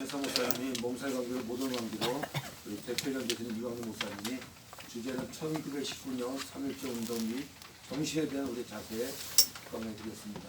목사님이 몸살관계로 모든 관계로 대표련 되시는 이광훈 목사님이 주제는 1919년 3.1절 운동 및 정신에 대한 우리 자세에 강해 드리겠습니다.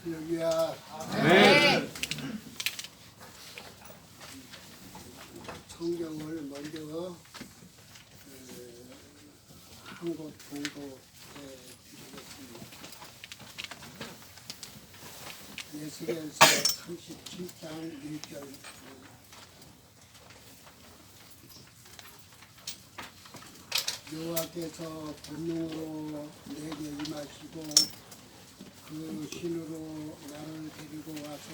할렐루야. 네. 성경을 먼저 한 곳 공독해 드리겠습니다. 에스겔서 37장 1절. 여호와께서 권능으로 내게 임하시고 그 신으로 나를 데리고 와서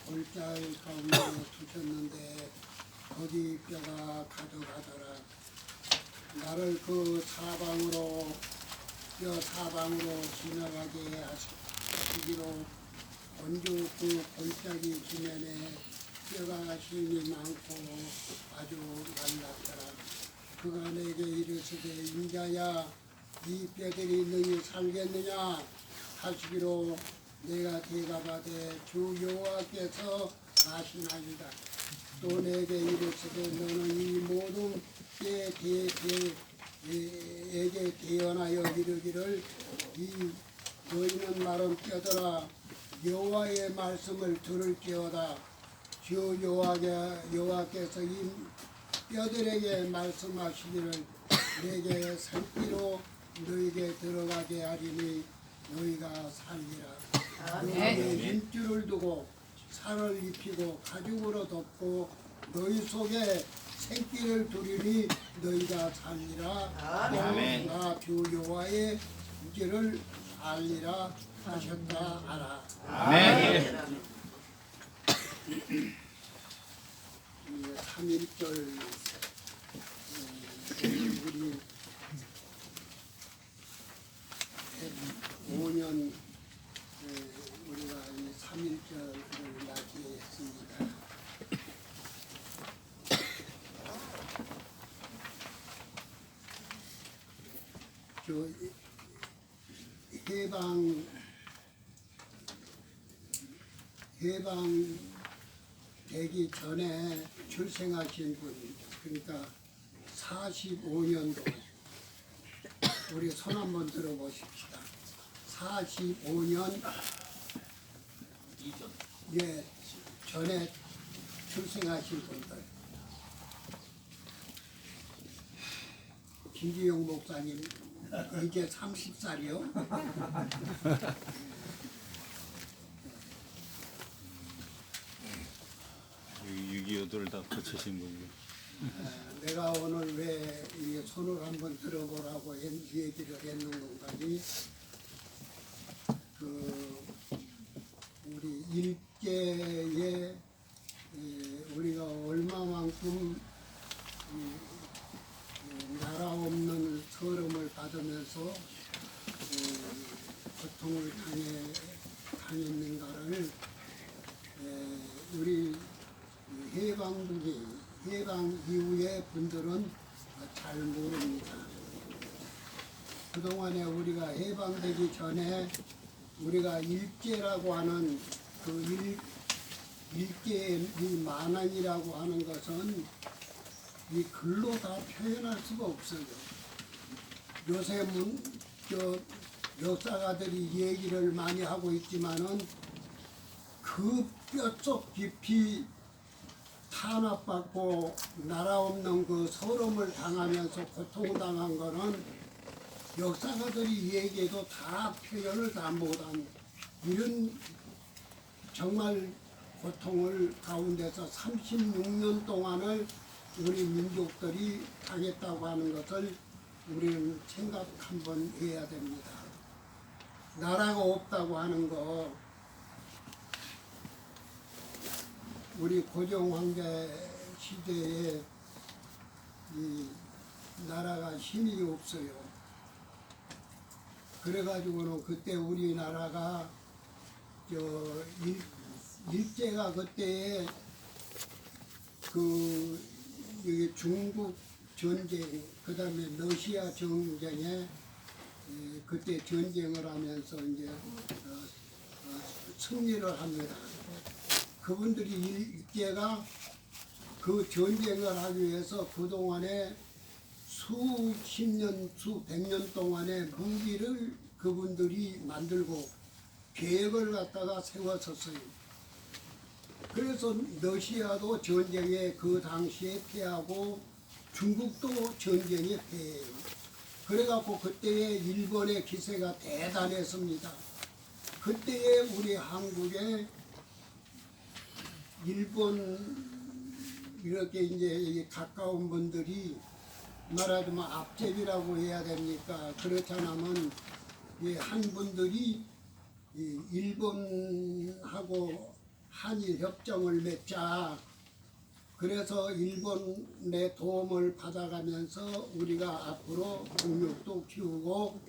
골짜기 가운데 두셨는데 거기 뼈가 가져가더라. 나를 그 사방으로 뼈 사방으로 지나가게 하시기로 온주 그 골짜기 지면에 뼈가 신이 많고 아주 말랐더라. 그가 내게 이르시되 인자야 이 뼈들이 너희 살겠느냐 하시기로 내가 대답하되 주 여호와께서 아시나이다. 또 내게 이르시되 너는 이 모든 뼈에게 대언하여 이르기를 이 너희는 마른 뼈들아 여호와의 말씀을 들을지어다. 주 여호와께서 이 뼈들에게 말씀하시기를 내게 생기로 너희에게 들어가게 하리니 너희가 살리라. 너희의 힘줄을 두고 살을 입히고 가죽으로 덮고 너희 속에 생기를 두리니 너희가 살리라. 나 주 여호와의 길을 알리라 하셨다 하라. 아멘. 3.1절 우리 5년 우리가 이 3.1절을 맞이했습니다. 저 해방 되기 전에 출생하신 분, 그러니까 45년도 우리 손 한번 들어보십시다. 45년 전에 출생하신 분들. 김지영 목사님 이제 30살이요. 6.25들 다 거치신 분이요. 내가 오늘 왜 이 손을 한번 들어보라고 얘기를 했는 건가니, 우리 일제에 우리가 얼마만큼 나라 없는 서름을 받으면서 고통을 당했는가를 우리 해방 이후의 분들은 잘 모릅니다. 그동안에 우리가 해방되기 전에 우리가 일제라고 하는 그 일제의 이 만행이라고 하는 것은 이 글로 다 표현할 수가 없어요. 요새 역사가들이 얘기를 많이 하고 있지만은 그 뼛속 깊이 탄압받고 나라 없는 그 서름을 당하면서 고통당한 거는 역사가들이 얘기해도 다 표현을 다 못한 이런 정말 고통을 가운데서 36년 동안을 우리 민족들이 당했다고 하는 것을 우리는 생각 한번 해야 됩니다. 나라가 없다고 하는 거 우리 고종 황제 시대에 이 나라가 힘이 없어요. 그래가지고는 그때 우리나라가 일제가 그때에 그 여기 중국 전쟁, 그다음에 러시아 전쟁에 그때 전쟁을 하면서 이제 승리를 합니다. 그분들이 일제가 그 전쟁을 하기 위해서 그동안에 수십 년, 수백 년 동안의 무기를 그분들이 만들고 계획을 갖다가 세웠었어요. 그래서 러시아도 전쟁에 그 당시에 패하고 중국도 전쟁에 패해요. 그래갖고 그때의 일본의 기세가 대단했습니다. 그때에 우리 한국에 일본 이렇게 이제 가까운 분들이 말하자면 앞제비라고 해야 됩니까? 그렇지 않으면 한 분들이 일본하고 한일 협정을 맺자. 그래서 일본의 도움을 받아가면서 우리가 앞으로 국력도 키우고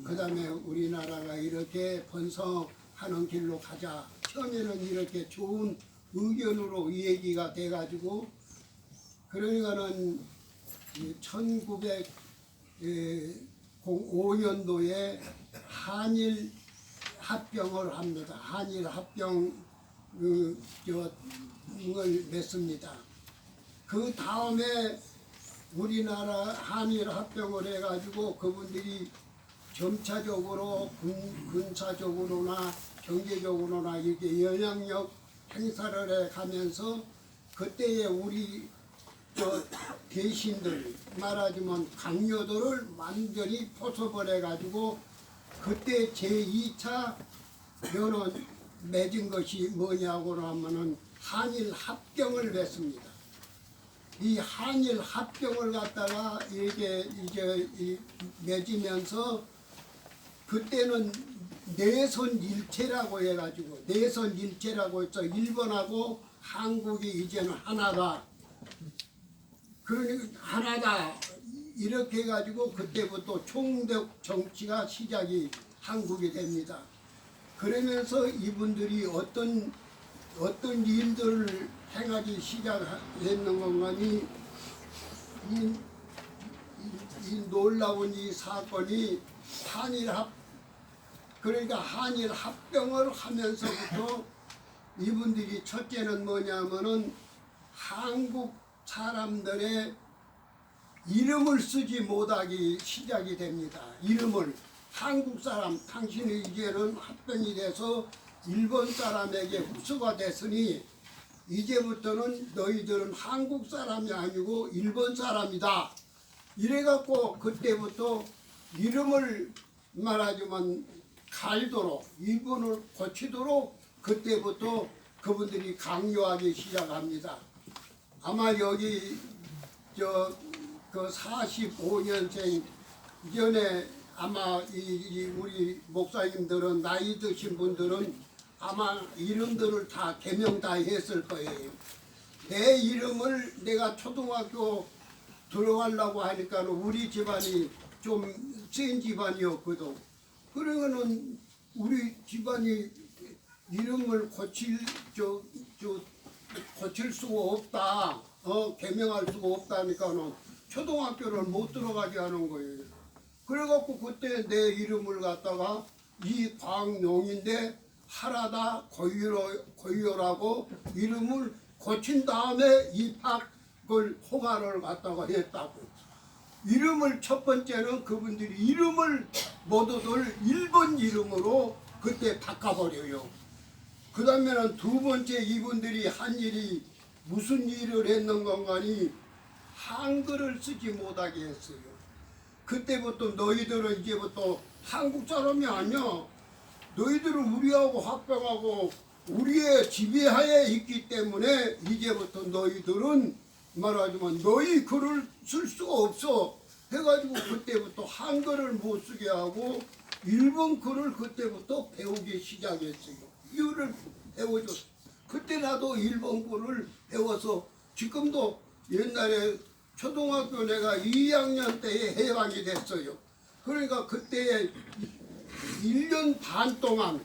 그 다음에 우리나라가 이렇게 번성하는 길로 가자. 처음에는 이렇게 좋은 의견으로 이 얘기가 돼가지고 그러니까는 1905년도에 한일 합병을 합니다. 한일 합병을 맺습니다. 그 다음에 우리나라 한일 합병을 해가지고 그분들이 점차적으로 군사적으로나 경제적으로나 이렇게 영향력 행사를 해가면서 그때에 우리 대신들 말하자면 강요들을 완전히 포섭을해가지고 그때 제2차 연원 맺은 것이 뭐냐고 하면은 한일 합병을 맺습니다. 이 한일 합병을 갖다가 이렇게 이제 맺으면서 그때는 내선일체라고 해가지고 내선일체라고 해서 일본하고 한국이 이제는 하나다. 그러니까 하나다 이렇게 해가지고 그때부터 총독 정치가 시작이 한국이 됩니다. 그러면서 이분들이 어떤 일들을 행하기 시작했는 건가니 이 놀라운 이 사건이 그러니까 한일 합병을 하면서부터 이분들이 첫째는 뭐냐면은 한국 사람들의 이름을 쓰지 못하기 시작이 됩니다. 이름을 한국 사람, 당신이 이제는 합병이 돼서 일본 사람에게 흡수가 됐으니 이제부터는 너희들은 한국 사람이 아니고 일본 사람이다. 이래갖고 그때부터 이름을 말하자면 갈도록 일본을 고치도록 그때부터 그분들이 강요하기 시작합니다. 아마 여기 그 45년생 전에 아마 우리 목사님들은 나이 드신 분들은 아마 이름들을 다 개명 다 했을 거예요. 내 이름을 내가 초등학교 들어가려고 하니까 우리 집안이 좀 센 집안이었거든. 그러면은 우리 집안이 이름을 고칠 수가 없다. 개명할 수가 없다니까는 초등학교를 못 들어가게 하는 거예요. 그래갖고 그때 내 이름을 갖다가 이광용인데 하라다 고유라고 이름을 고친 다음에 입학을 허가를 갖다가 했다고. 이름을 첫 번째는 그분들이 이름을 모두들 일본 이름으로 그때 바꿔버려요. 그 다음에는 두 번째 이분들이 한 일이 무슨 일을 했는 건가니 한글을 쓰지 못하게 했어요. 그때부터 너희들은 이제부터 한국 사람이 아니야. 너희들은 우리하고 합병하고 우리의 지배하에 있기 때문에 이제부터 너희들은 말하자면 너희 글을 쓸 수가 없어 해가지고 그때부터 한글을 못 쓰게 하고 일본 글을 그때부터 배우기 시작했어요. 이유를 배워줬어. 그때 나도 일본군을 배워서 지금도 옛날에 초등학교 내가 2학년 때에 해방이 됐어요. 그러니까 그때 1년 반 동안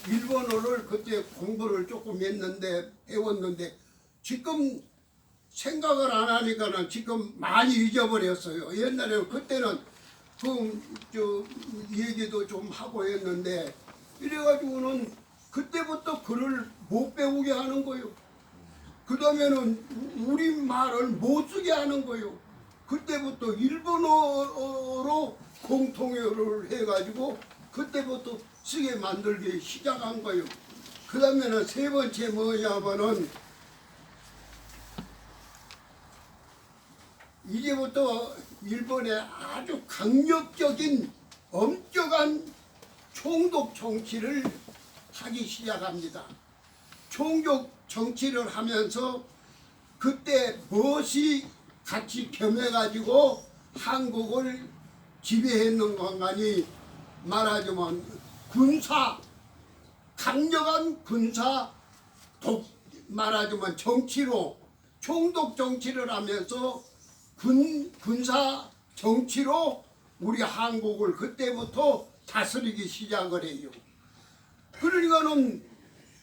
일본어를 그때 공부를 조금 했는데 배웠는데 지금 생각을 안 하니까는 지금 많이 잊어버렸어요. 옛날에 그때는 저 얘기도 좀 하고 했는데 이래가지고는 그때부터 글을 못 배우게 하는 거예요. 그 다음에는 우리 말을 못 쓰게 하는 거예요. 그때부터 일본어로 공통어를 해가지고 그때부터 쓰게 만들기 시작한 거예요. 그 다음에는 세 번째 뭐냐면은 이제부터 일본의 아주 강력적인 엄격한 총독 정치를 하기 시작합니다. 총독 정치를 하면서 그때 무엇이 같이 겸해가지고 한국을 지배했는 건가니 말하자면 강력한 말하자면 정치로 총독 정치를 하면서 군사 정치로 우리 한국을 그때부터 다스리기 시작을 해요. 그러니까는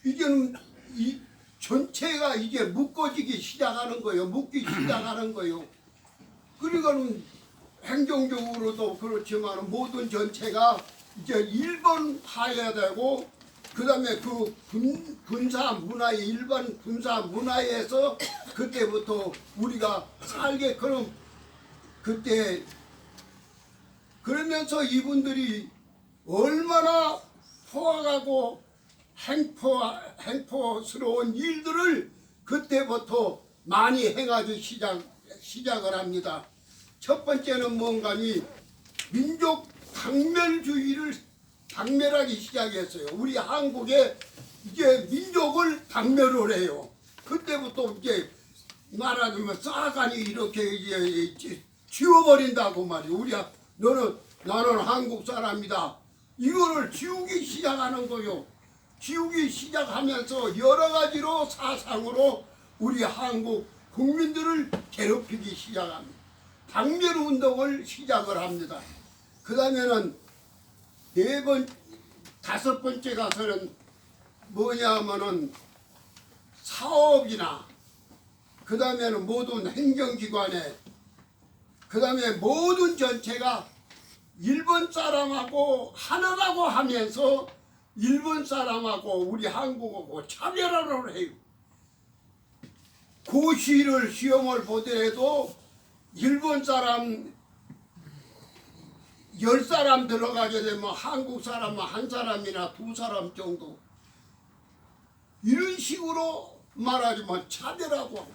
이제는 이 전체가 이제 묶어지기 시작하는 거예요. 묶기 시작하는 거예요. 그러니까는 행정적으로도 그렇지만 모든 전체가 이제 일본화해야 되고 그 다음에 그 군사 문화에 일반 군사 문화에서 그때부터 우리가 살게끔 그때 그러면서 이분들이 얼마나 포악하고 행포스러운 일들을 그때부터 많이 행하기 시작을 합니다. 첫 번째는 뭔가니 민족 박멸주의를 박멸하기 시작했어요. 우리 한국에 이제 민족을 박멸을 해요. 그때부터 이제 말하자면 싹하니 이렇게 이제 지워버린다고 말이에요. 나는 한국 사람이다. 이거를 지우기 시작하는 거요. 지우기 시작하면서 여러 가지로 사상으로 우리 한국 국민들을 괴롭히기 시작합니다. 박멸 운동을 시작을 합니다. 그 다음에는 다섯 번째 가서는 뭐냐면은 사업이나 그 다음에는 모든 행정기관에 그 다음에 모든 전체가 일본 사람하고 하나라고 하면서 일본 사람하고 우리 한국하고 차별화를 해요. 고시를 시험을 보더라도 일본 사람 10사람 들어가게 되면 한국 사람은 한 사람이나 두 사람 정도 이런 식으로 말하자면 차별하고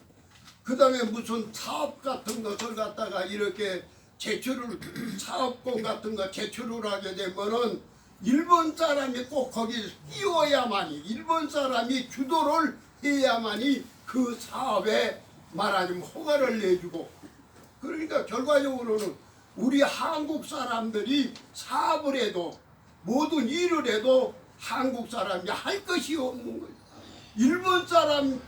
그 다음에 무슨 사업 같은 것을 갖다가 이렇게 사업권 같은 거 제출을 하게 되면은 일본 사람이 꼭 거기 끼워야만이 일본 사람이 주도를 해야만이 그 사업에 말하자면 허가를 내주고 그러니까 결과적으로는 우리 한국 사람들이 사업을 해도 모든 일을 해도 한국 사람이 할 것이 없는 거예요. 일본 사람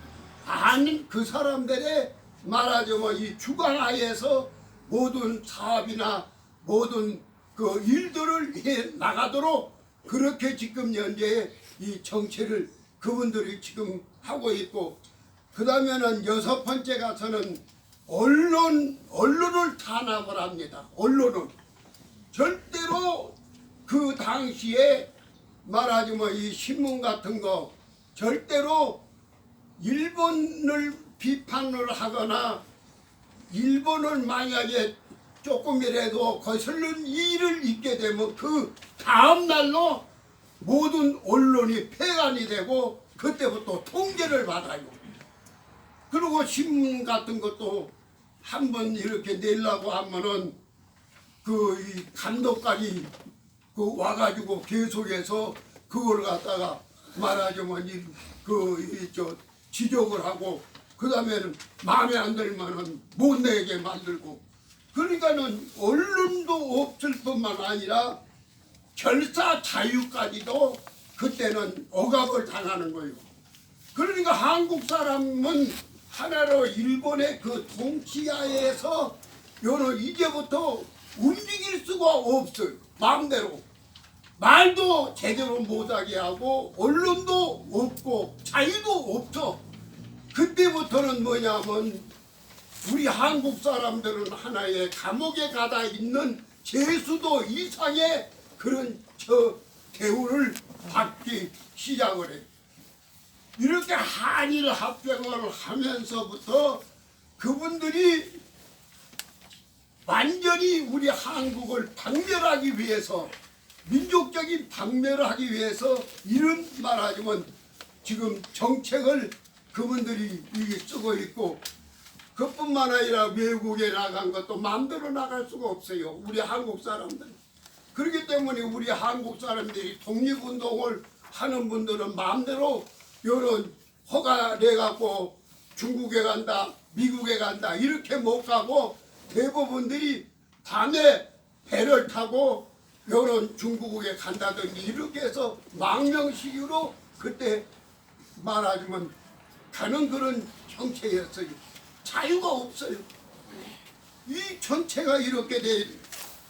아닌 그 사람들의 말하자면 이 주관하에서 모든 사업이나 모든 그 일들을 해 나가도록 그렇게 지금 현재 이 정치를 그분들이 지금 하고 있고 그 다음에는 여섯 번째 가서는 언론을 탄압을 합니다. 언론은 절대로 그 당시에 말하자면 이 신문 같은 거 절대로 일본을 비판을 하거나 일본을 만약에 조금이라도 거슬린 일을 있게 되면 그 다음 날로 모든 언론이 폐간이 되고 그때부터 통제를 받아요. 그리고 신문 같은 것도 한번 이렇게 내려고 하면은 그 감독관이 그 와가지고 계속해서 그걸 갖다가 말하자면 지적을 하고 그 다음에는 마음에 안 들면은 못 내게 만들고 그러니까는 언론도 없을 뿐만 아니라 결사 자유까지도 그때는 억압을 당하는 거예요. 그러니까 한국 사람은 하나로 일본의 그 통치하에서 요는 이제부터 움직일 수가 없어요. 마음대로. 말도 제대로 못하게 하고 언론도 없고 자유도 없어. 그때부터는 뭐냐면 우리 한국 사람들은 하나의 감옥에 가다 있는 죄수도 이상의 그런 대우를 받기 시작을 해요. 이렇게 한일 합병을 하면서부터 그분들이 완전히 우리 한국을 박멸하기 위해서, 민족적인 박멸을 하기 위해서 이런 말하자면 지금 정책을 그분들이 이게 쓰고 있고, 그뿐만 아니라 외국에 나간 것도 마음대로 나갈 수가 없어요. 우리 한국 사람들. 그렇기 때문에 우리 한국 사람들이 독립운동을 하는 분들은 마음대로 이런 허가 내갖고 중국에 간다, 미국에 간다 이렇게 못 가고 대부분들이 밤에 배를 타고 이런 중국에 간다든지 이렇게 해서 망명식으로 그때 말하자면 가는 그런 형체였어요. 자유가 없어요. 이 전체가 이렇게 돼.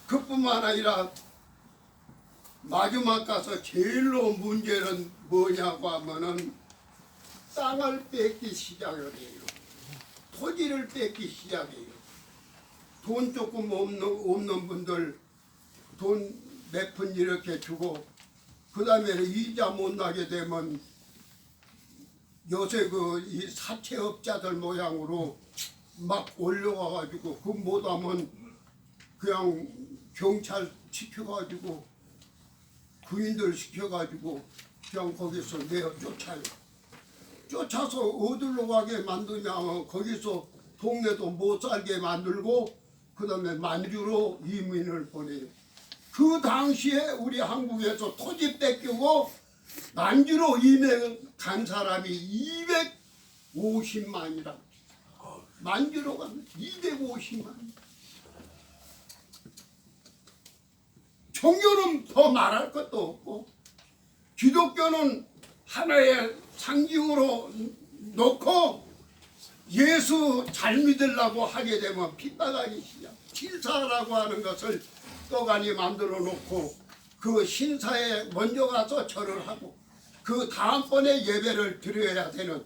그뿐만 아니라 마지막 가서 제일로 문제는 뭐냐고 하면은 땅을 뺏기 시작을 해요. 토지를 뺏기 시작해요. 돈 조금 없는 분들 돈 몇 푼 이렇게 주고, 그 다음에 이자 못 나게 되면 요새 그 이 사채업자들 모양으로 막 올려와가지고 그 못하면 그냥 경찰 시켜가지고 구인들 시켜가지고 그냥 거기서 내어 쫓아요. 쫓아서 어디로 가게 만드냐면 거기서 동네도 못 살게 만들고 그 다음에 만주로 이민을 보내요. 그 당시에 우리 한국에서 토지 뺏기고 만주로 이민 간 사람이 250만이라. 만주로 가면 250만. 종교는 더 말할 것도 없고, 기독교는 하나의 상징으로 놓고 예수 잘 믿으려고 하게 되면 핏바가지 시작. 신사라고 하는 것을 떡하니 만들어 놓고 그 신사에 먼저 가서 절을 하고 그 다음번에 예배를 드려야 되는,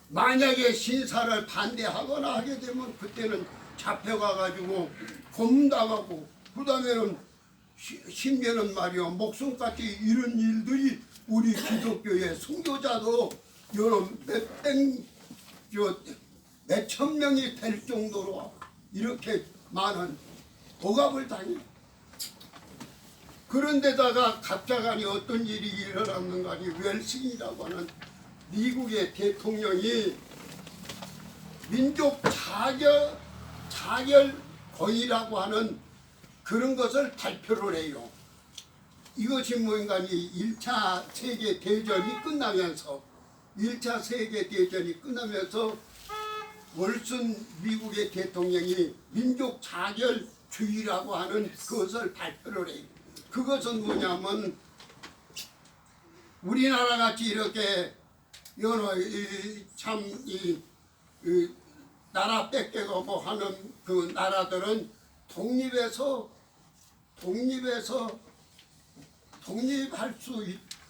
만약에 신사를 반대하거나 하게 되면 그때는 잡혀가가지고 고문당하고, 그 다음에는 심지어는 말이요 목숨같이 이런 일들이 우리 기독교의 선교자도 여러 몇천 명이 될 정도로 이렇게 많은 억압을 당해요. 그런데다가 갑자기 어떤 일이 일어났는가니 웰싱이라고 하는 미국의 대통령이 민족 자결권이라고 하는 그런 것을 발표를 해요. 이것이 뭔가니 1차 세계대전이 끝나면서 1차 세계대전이 끝나면서 월슨 미국의 대통령이 민족 자결주의라고 하는 그것을 발표를 해요. 그것은 뭐냐면 우리나라 같이 이렇게 여러 나라 뺏겨가고 하는 그 나라들은 독립할 수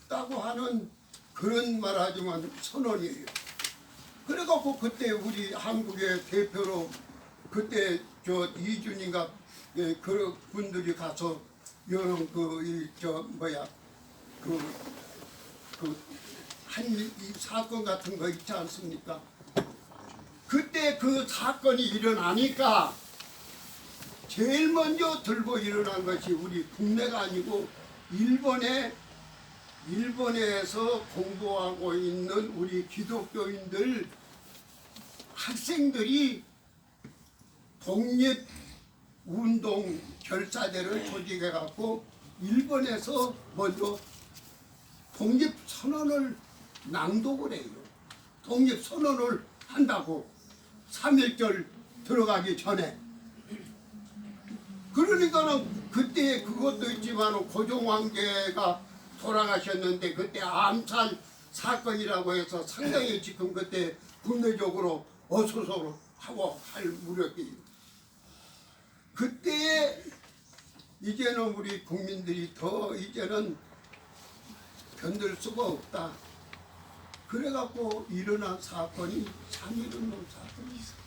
있다고 하는 그런 말하지만 선언이에요. 그래갖고 그때 우리 한국의 대표로 그때 이준희가 그 분들이 가서 여러 한 사건 같은 거 있지 않습니까? 그때 그 사건이 일어나니까 제일 먼저 들고 일어난 것이 우리 국내가 아니고 일본에서 공부하고 있는 우리 기독교인들 학생들이 독립운동 결사대를 조직해 갖고 일본에서 먼저 독립선언을 낭독을 해요. 독립선언을 한다고 3.1절 들어가기 전에. 그러니까는 그때 그것도 있지만 고종황제가 돌아가셨는데 그때 암살 사건이라고 해서 상당히 지금 그때 국내적으로 어수선을 하고 할 무렵이에요. 그때에 이제는 우리 국민들이 더 이제는 견딜 수가 없다. 그래갖고 일어난 사건이 3.1운동 사건이 있어요.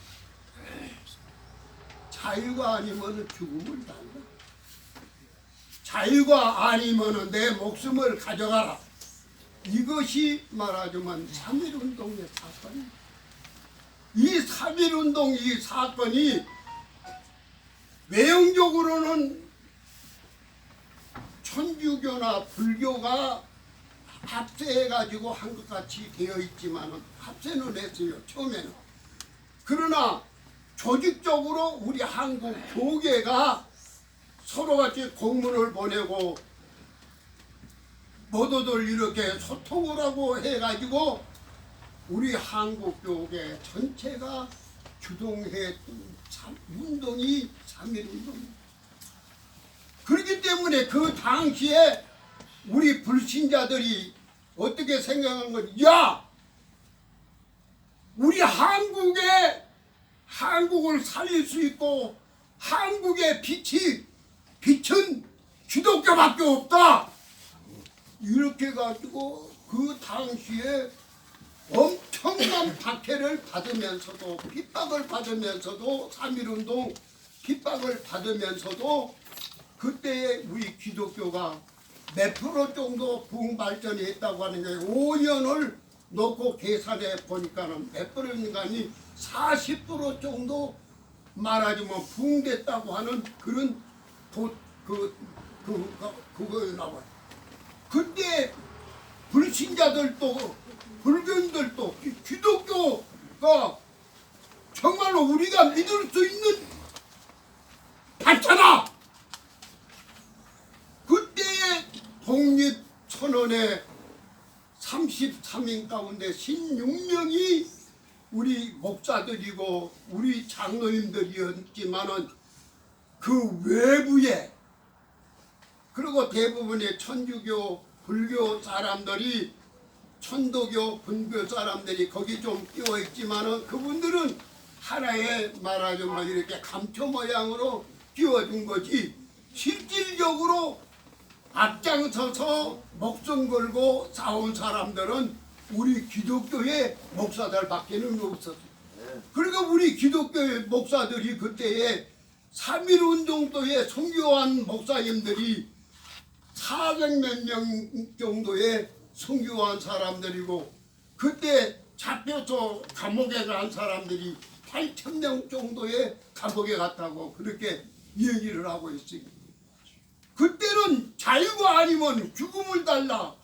자유가 아니면 죽음을 달라. 자유가 아니면 내 목숨을 가져가라. 이것이 말하자면 3.1운동의 사건입니다. 이 3.1운동 이 사건이 외형적으로는 천주교나 불교가 합세해가지고 한 것 같이 되어 있지만 합세는 했어요 처음에는. 그러나 조직적으로 우리 한국 교계가 서로같이 공문을 보내고 모두들 이렇게 소통을 하고 해가지고 우리 한국 교계 전체가 주동했던 운동이 3.1운동입니다. 그렇기 때문에 그 당시에 우리 불신자들이 어떻게 생각한 건, 야! 우리 한국을 살릴 수 있고 한국의 빛은 기독교밖에 없다. 이렇게 가지고 그 당시에 엄청난 박해를 받으면서도 핍박을 받으면서도 3.1운동 핍박을 받으면서도 그때에 우리 기독교가 몇 프로 정도 부흥 발전이 했다고 하는 게 5년을 놓고 계산해 보니까는 몇 프로인가니 40% 정도 말하자면 부흥됐다고 하는 그런 그거에 나와요. 그때 불신자들도 불교인들도 기독교가 정말로 우리가 믿을 수 있는 단체다. 그때의 독립선언에 33인 가운데 16명이 우리 목사들이고 우리 장로님들이었지만은 그 외부에 그리고 대부분의 천주교 불교 사람들이 천도교 분교 사람들이 거기 좀 끼워 있지만은 그분들은 하나의 말하자면 이렇게 감초 모양으로 끼워준 거지 실질적으로 앞장서서 목숨 걸고 싸운 사람들은 우리 기독교의 목사들밖에는 없었어요. 그러니까 우리 기독교의 목사들이 그때에 3.1운동도에 선교한 목사님들이 400몇 명 정도의 선교한 사람들이고 그때 잡혀서 감옥에 간 사람들이 8,000명 정도의 감옥에 갔다고 그렇게 얘기를 하고 있어요. 그때는 자유가 아니면 죽음을 달라.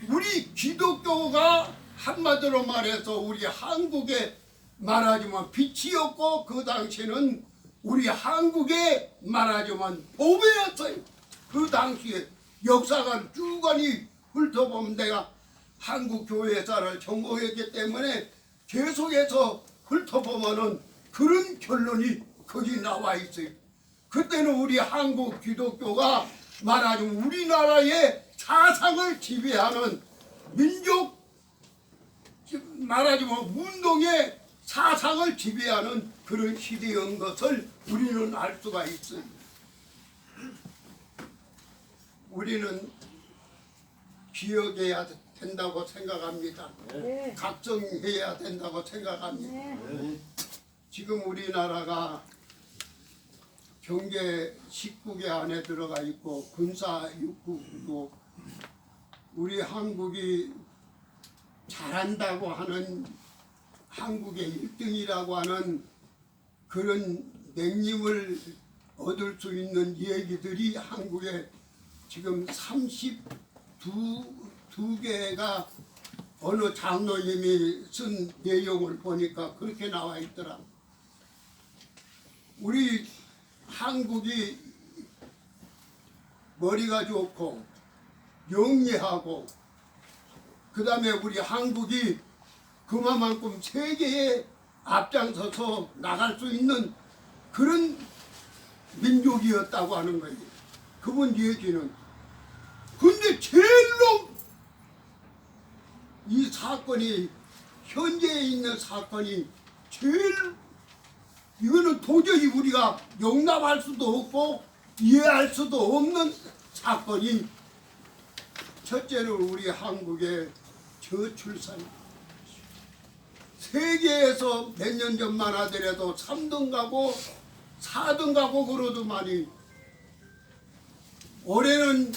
우리 기독교가 한마디로 말해서 우리 한국에 말하자면 빛이었고 그 당시에는 우리 한국에 말하자면 보배였어요. 그 당시에 역사가 쭉 훑어보면 내가 한국 교회사를 전공했기 때문에 계속해서 훑어보면은 그런 결론이 거기 나와 있어요. 그때는 우리 한국 기독교가 말하자면 우리나라의 사상을 지배하는 민족 말하자면 운동의 사상을 지배하는 그런 시대인 것을 우리는 알 수가 있어요. 우리는 기억해야 된다고 생각합니다. 네. 각성해야 된다고 생각합니다. 네. 지금 우리나라가 경제 19개 안에 들어가 있고 군사 6국이고 우리 한국이 잘한다고 하는 한국의 1등이라고 하는 그런 맹림을 얻을 수 있는 얘기들이 한국에 지금 32개가 어느 장로님이 쓴 내용을 보니까 그렇게 나와 있더라. 우리 한국이 머리가 좋고 영리하고 그 다음에 우리 한국이 그만큼 세계에 앞장서서 나갈 수 있는 그런 민족이었다고 하는 거예요. 그분 얘기는 근데 제일로 이 사건이 현재에 있는 사건이 제일 이거는 도저히 우리가 용납할 수도 없고 이해할 수도 없는 사건이 첫째는 우리 한국의 저출산. 세계에서 몇 년 전만 하더라도 3등 가고 4등 가고 그러더만이 올해는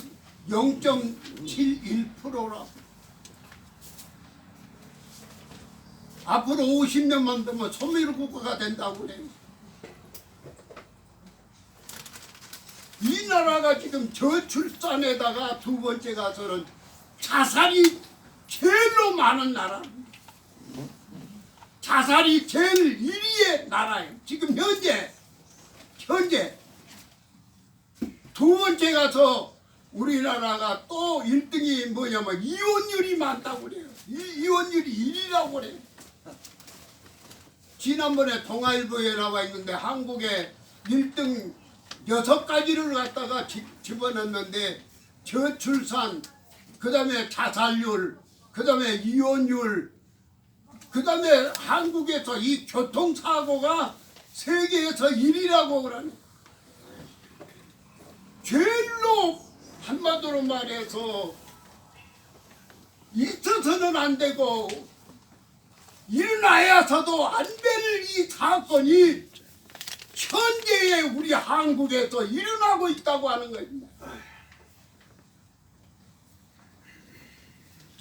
0.71%라. 앞으로 50년만 되면 소멸 국가가 된다고 그래요. 이 나라가 지금 저출산에다가 두 번째 가서는 자살이 제일로 많은 나라. 자살이 제일 1위의 나라예요. 지금 현재 두 번째 가서 우리나라가 또 1등이 뭐냐면 이혼율이 많다고 그래요. 이혼율이 1위라고 그래요. 지난번에 동아일보에 나와 있는데 한국의 1등 6가지를 갖다가 집어넣는데 저출산, 그 다음에 자살률, 그 다음에 이혼율, 그 다음에 한국에서 이 교통사고가 세계에서 1위라고 그러네. 제일로 한마디로 말해서 있어서는 안 되고 일어나야서도 안 될 이 사건이 현재의 우리 한국에서 일어나고 있다고 하는 겁니다.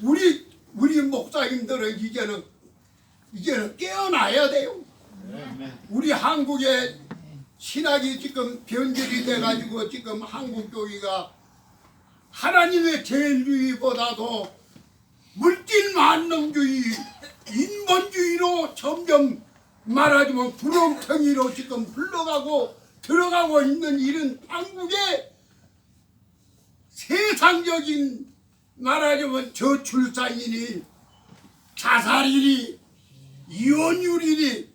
우리 목사님들은 이제는 깨어나야 돼요. 우리 한국의 신학이 지금 변질이 돼가지고 지금 한국 교회가 하나님의 제일주의보다도 물질 만능주의, 인본주의로 점점 말하자면 구렁텅이로 지금 들어가고 있는 이런 한국의 세상적인 말하자면 저출산이니 자살이니 이혼율이니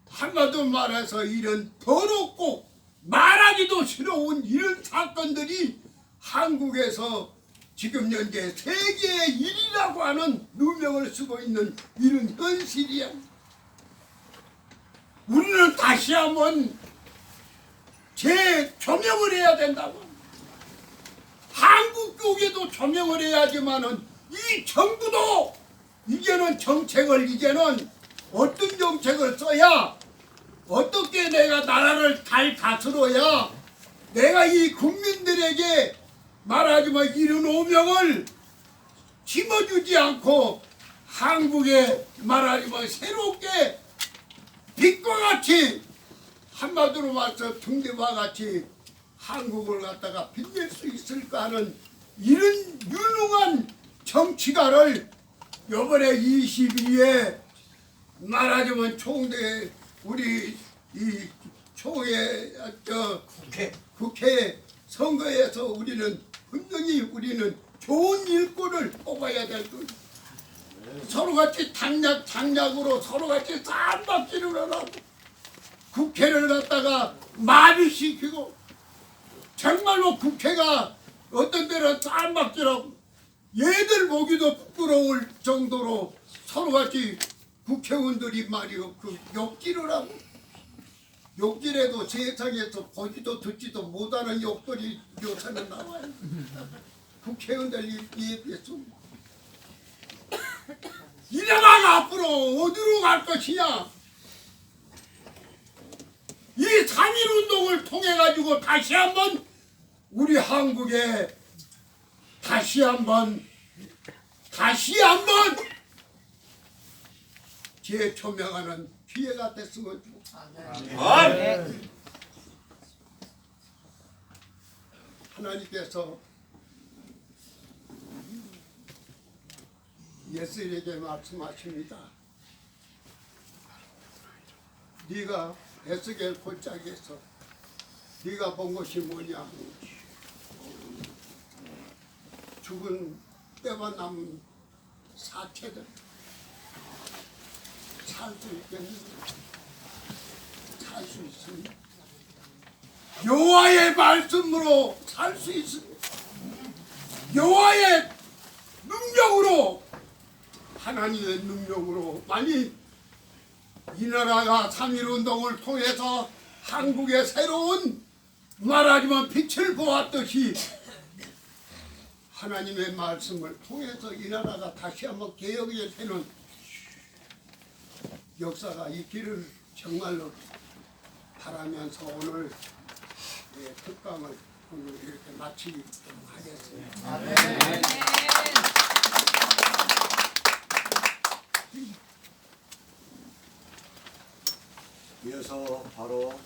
한마디로 말해서 이런 더럽고 말하기도 싫어온 이런 사건들이 한국에서 지금 현재 세계의 1위라고 하는 누명을 쓰고 있는 이런 현실이야. 우리는 다시 한번 재조명을 해야 된다고. 한국 교계도 조명을 해야지만은 이 정부도 이제는 어떤 정책을 써야 어떻게 내가 나라를 잘 다스려야 내가 이 국민들에게 말하자면 이런 오명을 심어주지 않고 한국에 말하자면 새롭게 빛과 같이 한마디로 말해서 등대와 같이 한국을 갖다가 빛낼 수 있을까 하는 이런 유능한 정치가를 이번에 22회 말하자면 총대 우리 이 총회 국회 선거에서 우리는 분명히 좋은 일꾼을 뽑아야 될 거예요. 서로같이 당략으로 서로같이 쌈박질을 하라고 국회를 갖다가 마비시키고 정말로 국회가 어떤 때는 쌈박질하고 얘들 보기도 부끄러울 정도로 서로같이 국회의원들이 말이요 욕질을 하고 욕질해도 세상에서 보지도 듣지도 못하는 욕들이 요새는 나와요. 국회의원들이 이에 비해서 이래가 앞으로 어디로 갈 것이냐. 이 3.1운동을 통해 가지고 다시 한번 우리 한국에 다시 한번 재조명하는 기회가 됐으면 좋겠습니다. 하나님께서 예수에게 말씀하십니다. 네가 에스겔 골짜기에서 네가 본 것이 뭐냐. 죽은 때와 남은 사체들 살 수 있겠는가? 살 수 있습니다. 여호와의 말씀으로 살 수 있습니다. 여호와의 능력으로 하나님의 능력으로 만일 이 나라가 3.1운동을 통해서 한국의 새로운 말하지만 빛을 보았듯이 하나님의 말씀을 통해서 이 나라가 다시 한번 개혁이 되는 역사가 있기를 정말로 바라면서 오늘 특강을 오늘 이렇게 마치도록 하겠습니다. 이어서 바로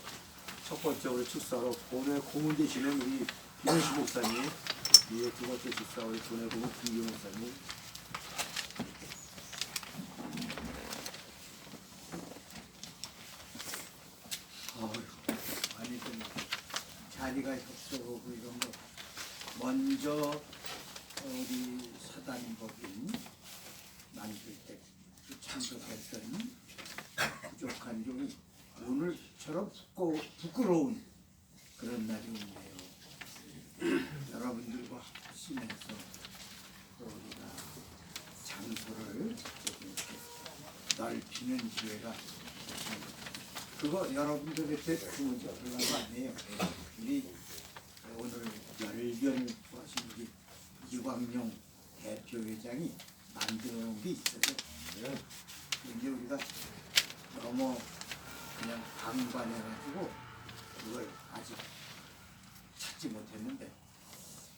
첫 번째 우리 축사로 본회 고문 되시는 우리 김현식 목사님, 이어 두 번째 축사 우리 본회 고문 김기호 목사님. 아니 좀 자리가 협소하고 이런 거 먼저 우리 사단법인 만들 때 참석했던 부족한 종이 오늘처럼 부끄러운 그런 날이 오네요. 여러분들과 합심해서 또 우리가 장소를 이렇게 넓히는 기회가 그거 여러분들한테 주문 잡으려는 거 아니에요. 우리 오늘 열변을 구하신 우리 이광용 대표회장이 만들어 놓은 게 있어요. 근데 우리가 너무 그냥 방관해가지고 그걸 아직 찾지 못했는데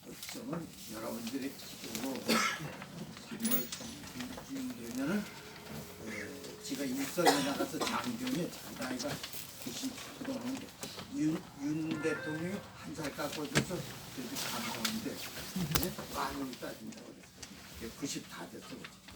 어쩌면 여러분들의 기도로 3월 중쯤 되면은 제가 일선에 나가서 장병에 나이가 90도 넘는데 윤 대통령이 한 살 깎아줘서 그래도 감사한데 많이 따진다고 그랬어요. 90 다 됐어.